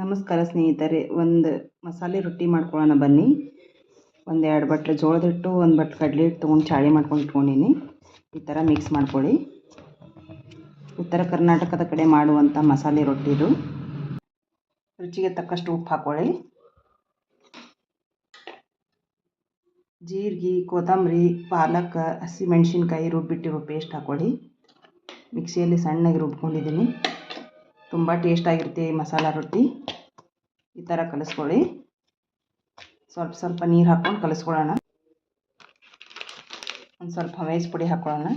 ನಮಸ್ಕಾರ ಸ್ನೇಹಿತರೆ, ಒಂದು ಮಸಾಲೆ ರೊಟ್ಟಿ ಮಾಡ್ಕೊಳ್ಳೋಣ ಬನ್ನಿ. ಒಂದು 2 ಬಟ್ಲು ಜೋಳದ ಹಿಟ್ಟು, 1 ಬಟ್ಲು ಕಡಲೆ ಹಿಟ್ಟು ತೊಗೊಂಡು ಚಾಳಿ ಮಾಡ್ಕೊಂಡು ಇಟ್ಕೊಂಡಿನಿ. ಈ ಥರ ಮಿಕ್ಸ್ ಮಾಡ್ಕೊಳ್ಳಿ. ಉತ್ತರ ಕರ್ನಾಟಕದ ಕಡೆ ಮಾಡುವಂಥ ಮಸಾಲೆ ರೊಟ್ಟಿದು. ರುಚಿಗೆ ತಕ್ಕಷ್ಟು ಉಪ್ಪು ಹಾಕ್ಕೊಳ್ಳಿ. ಜೀರಿಗೆ, ಕೊತ್ತಂಬರಿ, ಪಾಲಕ್, ಹಸಿಮೆಣ್ಸಿನ್ಕಾಯಿ ರುಬ್ಬಿಟ್ಟಿರೋ ಪೇಸ್ಟ್ ಹಾಕ್ಕೊಳ್ಳಿ. ಮಿಕ್ಸಿಯಲ್ಲಿ ಸಣ್ಣಗೆ ರುಬ್ಕೊಂಡಿದ್ದೀನಿ. ತುಂಬ ಟೇಸ್ಟಾಗಿರುತ್ತೆ ಈ ಮಸಾಲ ರೊಟ್ಟಿ. ಈ ಥರ ಕಲಿಸ್ಕೊಳ್ಳಿ. ಸ್ವಲ್ಪ ಸ್ವಲ್ಪ ನೀರು ಹಾಕ್ಕೊಂಡು ಕಲಿಸ್ಕೊಳ್ಳೋಣ. ಒಂದು ಸ್ವಲ್ಪ ಹವೈಸ್ ಪುಡಿ ಹಾಕ್ಕೊಳ್ಳೋಣ.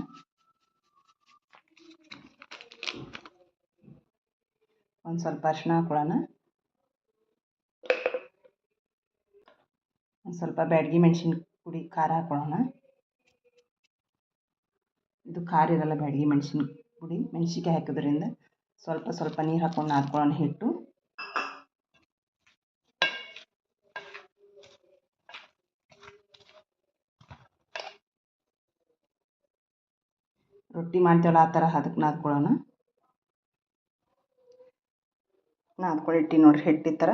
ಒಂದು ಸ್ವಲ್ಪ ಅರಿಶಿನ ಹಾಕ್ಕೊಳ್ಳೋಣ. ಒಂದು ಸ್ವಲ್ಪ ಬ್ಯಾಡಗಿ ಮೆಣಸಿನ ಪುಡಿ ಖಾರ ಹಾಕ್ಕೊಳ್ಳೋಣ. ಇದು ಖಾರ ಇರಲ್ಲ ಬ್ಯಾಡಗಿ ಮೆಣಸಿನ ಪುಡಿ, ಮೆಣಸಿನ್ಕಾಯಿ ಹಾಕೋದ್ರಿಂದ. ಸ್ವಲ್ಪ ಸ್ವಲ್ಪ ನೀರು ಹಾಕ್ಕೊಂಡು ನಾದ್ಕೊಳ್ಳೋಣ ಹಿಟ್ಟು. ರೊಟ್ಟಿ ಮಾಡ್ತೀವಲ್ಲ ಆ ಥರ ಅದಕ್ಕೆ ನಾದ್ಕೊಳ್ಳೋಣ. ನಾದ್ಕೊಳ್ಳಿಟ್ಟು ನೋಡ್ರಿ ಹಿಟ್ಟು ಈ ಥರ.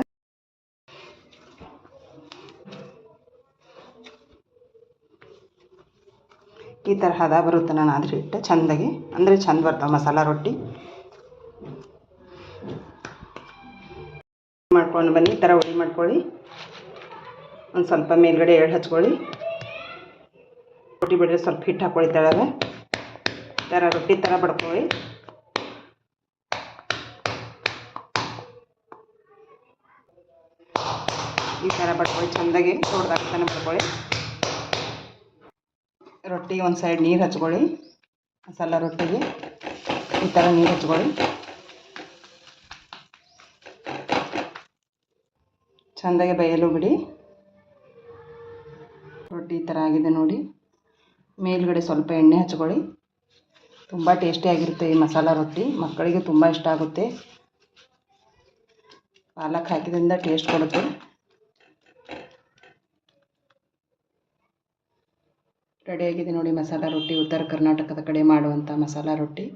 ಈ ಥರ ಹದ ಬರುತ್ತೆ. ನಾನು ಅದ್ರ ಹಿಟ್ಟು ಚೆಂದಾಗಿ, ಅಂದರೆ ಚೆಂದ ಬರ್ತಾವೆ ಮಸಾಲ ರೊಟ್ಟಿ. ಮಾಡ್ಕೊಂಡು ಬನ್ನಿ. ಈ ಥರ ಉಡಿ ಮಾಡ್ಕೊಳ್ಳಿ. ಒಂದು ಸ್ವಲ್ಪ ಮೇಲ್ಗಡೆ ಎಳ್ಳು ಹಚ್ಕೊಳ್ಳಿ. ರೊಟ್ಟಿ ಬಿಡ್ರೆ ಸ್ವಲ್ಪ ಹಿಟ್ಟು ಹಾಕ್ಕೊಳ್ಳಿ ತೆಳಗೆ. ಈ ಥರ ರೊಟ್ಟಿ ಥರ ಬಡ್ಕೊಳ್ಳಿ. ಈ ಥರ ಬಡ್ಕೊಳ್ಳಿ ಚೆಂದಾಗಿ, ದೊಡ್ಡದಾಗ್ತಾನೆ ಬಡ್ಕೊಳ್ಳಿ. ರೊಟ್ಟಿಗೆ ಒಂದು ಸೈಡ್ ನೀರು ಹಚ್ಕೊಳ್ಳಿ. ಮಸಾಲ ರೊಟ್ಟಿಗೆ ಈ ಥರ ನೀರು ಹಚ್ಕೊಳ್ಳಿ. ಚೆಂದಾಗಿ ಬೇಯಲು ಬಿಡಿ. ರೊಟ್ಟಿ ಈ ಥರ ಆಗಿದೆ ನೋಡಿ. ಮೇಲ್ಗಡೆ ಸ್ವಲ್ಪ ಎಣ್ಣೆ ಹಚ್ಕೊಳ್ಳಿ. ತುಂಬ ಟೇಸ್ಟಿಯಾಗಿರುತ್ತೆ ಈ ಮಸಾಲ ರೊಟ್ಟಿ. ಮಕ್ಕಳಿಗೆ ತುಂಬ ಇಷ್ಟ ಆಗುತ್ತೆ. ಪಾಲಕ್ ಹಾಕಿದ್ರಿಂದ ಟೇಸ್ಟ್ ಕೊಡುತ್ತೆ. ರೆಡಿಯಾಗಿದೆ ನೋಡಿ ಮಸಾಲ ರೊಟ್ಟಿ. ಉತ್ತರ ಕರ್ನಾಟಕದ ಕಡೆ ಮಾಡುವಂಥ ಮಸಾಲ ರೊಟ್ಟಿ.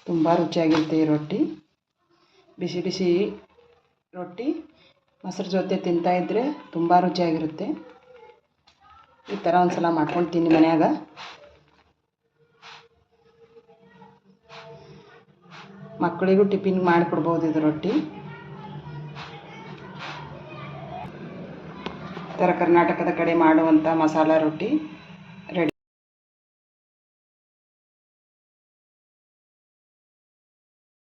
ತುಂಬ ರುಚಿಯಾಗಿರುತ್ತೆ ಈ ರೊಟ್ಟಿ. ಬಿಸಿ ಬಿಸಿ ರೊಟ್ಟಿ ಮೊಸರು ಜೊತೆ ತಿಂತಾಯಿದ್ರೆ ತುಂಬ ರುಚಿಯಾಗಿರುತ್ತೆ. ಈ ಥರ ಒಂದು ಸಲ ಮಾಡ್ಕೊಂಡು ತಿನ್ನಿ ಮನ್ಯಾಗ. ಮಕ್ಕಳಿಗೂ ಟಿಫಿನ್ ಮಾಡಿಕೊಡ್ಬೋದು ಇದು ರೊಟ್ಟಿ. ಉತ್ತರ ಕರ್ನಾಟಕದ ಕಡೆ ಮಾಡುವಂಥ ಮಸಾಲ ರೊಟ್ಟಿ.